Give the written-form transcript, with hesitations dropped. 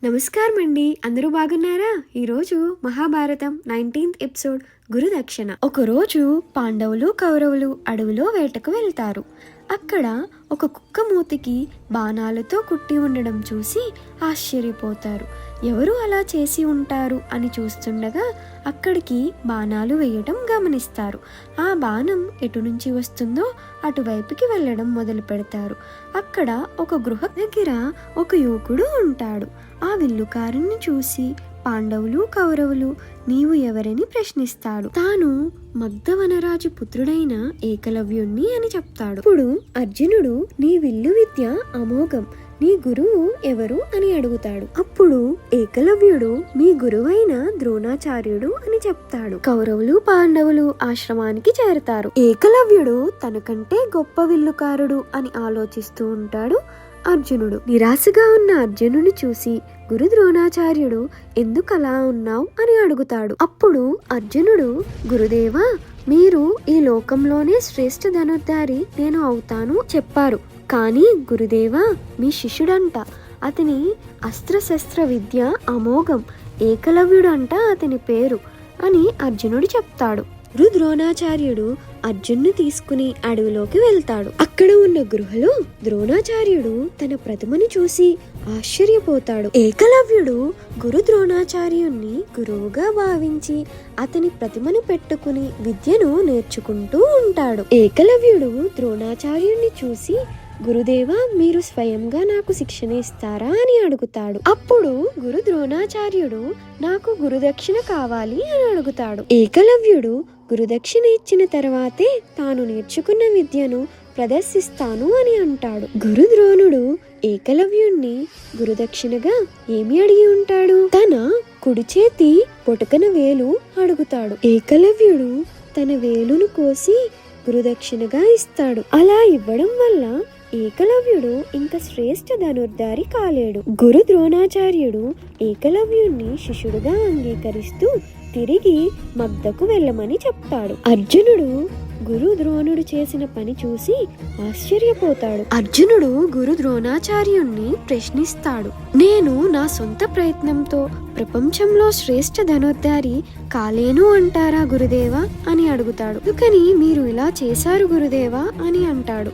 నమస్కారం అండి. అందరూ బాగున్నారా? ఈరోజు మహాభారతం 19th ఎపిసోడ్ గురుదక్షిణ. ఒకరోజు పాండవులు కౌరవులు అడవిలో వేటకు వెళ్తారు. అక్కడ ఒక కుక్క మూతికి బాణాలతో కుట్టి ఉండడం చూసి ఆశ్చర్యపోతారు. ఎవరు అలా చేసి ఉంటారు అని చూస్తుండగా అక్కడికి బాణాలు వేయడం గమనిస్తారు. ఆ బాణం ఎటు నుంచి వస్తుందో అటువైపుకి వెళ్ళడం మొదలు పెడతారు. అక్కడ ఒక గృహ దగ్గర ఒక యువకుడు ఉంటాడు. ఆ విల్లుకారుని చూసి పాండవులు కౌరవులు నీవు ఎవరని ప్రశ్నిస్తాడు. తాను మగ్ధవనరాజు పుత్రుడైన ఏకలవ్యుణ్ణి అని చెప్తాడు. ఇప్పుడు అర్జునుడు నీ విల్లు విద్య అమోఘం, నీ గురువు ఎవరు అని అడుగుతాడు. అప్పుడు ఏకలవ్యుడు మీ గురువైన ద్రోణాచార్యుడు అని చెప్తాడు. కౌరవులు పాండవులు ఆశ్రమానికి చేరతారు. ఏకలవ్యుడు తనకంటే గొప్ప విల్లుకారుడు అని ఆలోచిస్తూ ఉంటాడు. అర్జునుడు నిరాశగా ఉన్న అర్జునుని చూసి గురు ద్రోణాచార్యుడు ఎందుకలా ఉన్నావు అని అడుగుతాడు. అప్పుడు అర్జునుడు గురుదేవా, మీరు ఈ లోకంలోనే శ్రేష్ఠ ధనుర్ధారి నేను అవుతాను చెప్పారు. కానీ గురుదేవా, మీ శిష్యుడంట, అతని అస్త్రశస్త్ర విద్య అమోఘం, ఏకలవ్యుడంట అతని పేరు అని అర్జునుడు చెప్తాడు. గురు ద్రోణాచార్యుడు అర్జున్ని తీసుకుని అడవిలోకి వెళ్తాడు. అక్కడ ఉన్న గృహలో ద్రోణాచార్యుడు తన ప్రతిమని చూసి ఆశ్చర్యపోతాడు. ఏకలవ్యుడు గురు ద్రోణాచార్యుణ్ణి గురువుగా భావించి అతని ప్రతిమను పెట్టుకుని విద్యను నేర్చుకుంటూ ఉంటాడు. ఏకలవ్యుడు ద్రోణాచార్యుణ్ణి చూసి గురుదేవా, మీరు స్వయంగా నాకు శిక్షణ ఇస్తారా అని అడుగుతాడు. అప్పుడు గురు ద్రోణాచార్యుడు నాకు గురుదక్షిణ కావాలి అని అడుగుతాడు. ఏకలవ్యుడు గురుదక్షిణ ఇచ్చిన తర్వాతే తాను నేర్చుకున్న విద్యను ప్రదర్శిస్తాను అని అంటాడు. గురు ద్రోణుడు ఏకలవ్యుణ్ణి గురుదక్షిణగా ఏమి అడిగి ఉంటాడు? తన కుడి చేతి పొటకన వేలు అడుగుతాడు. ఏకలవ్యుడు తన వేలును కోసి గురుదక్షిణగా ఇస్తాడు. అలా ఇవ్వడం వల్ల ఏకలవ్యుడు ఇంకా శ్రేష్ఠ ధనుర్ధారి కాలేడు. గురు ద్రోణాచార్యుడు ఏకలవ్యుణ్ణి శిష్యుడుగా అంగీకరిస్తూ తిరిగి మగ్ధకు వెళ్ళమని చెప్తాడు. అర్జునుడు గురు ద్రోణుడు చేసిన పని చూసి ఆశ్చర్యపోతాడు. అర్జునుడు గురు ద్రోణాచార్యుణ్ణి ప్రశ్నిస్తాడు. నేను నా సొంత ప్రయత్నంతో ప్రపంచంలో శ్రేష్ఠ ధనుర్ధారి కాలేను అంటారా గురుదేవా అని అడుగుతాడు. అందుకని మీరు ఇలా చేశారు గురుదేవా అని అంటాడు.